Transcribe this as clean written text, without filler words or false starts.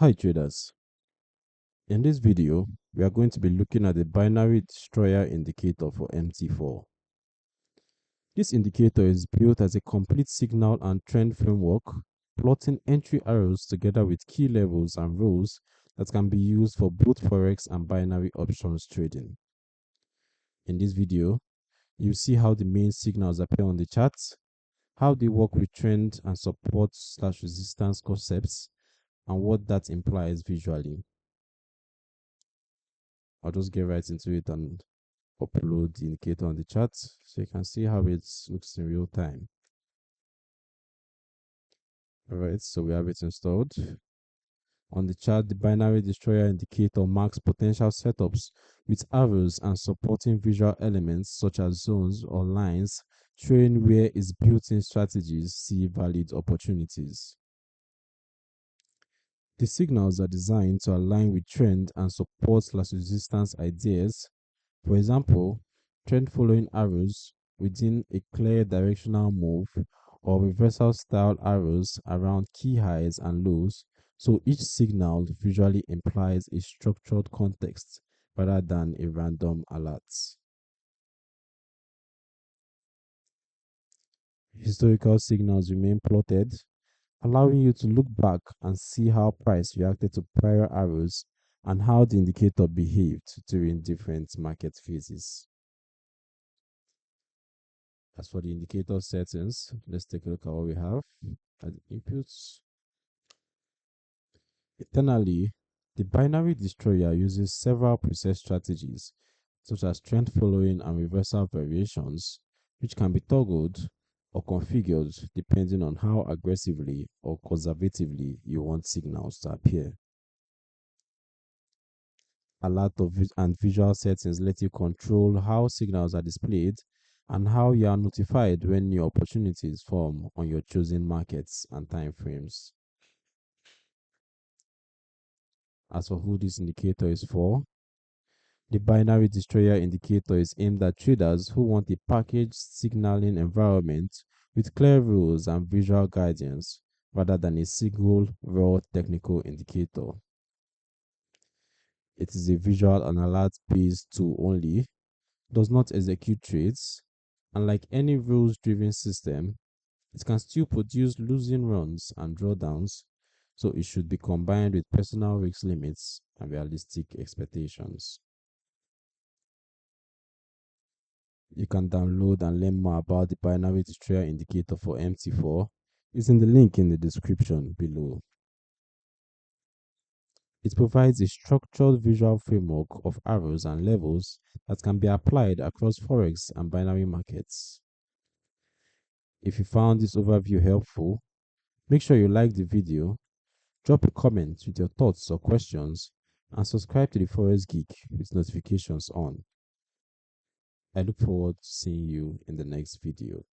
Hi traders, in this video we are going to be looking at the binary destroyer indicator for MT4. This indicator is built as a complete signal and trend framework, plotting entry arrows together with key levels and rows that can be used for both Forex and binary options trading. In this video, you'll see how the main signals appear on the charts, how they work with trend and support/resistance concepts, and what that implies visually. I'll just get right into it and upload the indicator on the chart so you can see how it looks in real time. Alright, so we have it installed. On the chart, the binary destroyer indicator marks potential setups with arrows and supporting visual elements such as zones or lines, showing where its built-in strategies see valid opportunities. The signals are designed to align with trend and support/resistance ideas. For example, trend following arrows within a clear directional move or reversal style arrows around key highs and lows, so each signal visually implies a structured context rather than a random alert. Historical signals remain plotted, allowing you to look back and see how price reacted to prior arrows and how the indicator behaved during different market phases. As for the indicator settings, let's take a look at what we have at the inputs. Internally, the binary destroyer uses several preset strategies, such as trend following and reversal variations, which can be toggled or configured depending on how aggressively or conservatively you want signals to appear. Alert and visual settings let you control how signals are displayed and how you are notified when new opportunities form on your chosen markets and time frames. As for who this indicator is for, the binary destroyer indicator is aimed at traders who want a packaged signaling environment with clear rules and visual guidance rather than a single raw technical indicator. It is a visual and alert based tool only, does not execute trades, and like any rules driven system, it can still produce losing runs and drawdowns, so it should be combined with personal risk limits and realistic expectations. You can download and learn more about the binary destroyer indicator for MT4 using the link in the description below. It provides a structured visual framework of arrows and levels that can be applied across Forex and binary markets. If you found this overview helpful, make sure you like the video, drop a comment with your thoughts or questions, and subscribe to the Forex Geek with notifications on. I look forward to seeing you in the next video.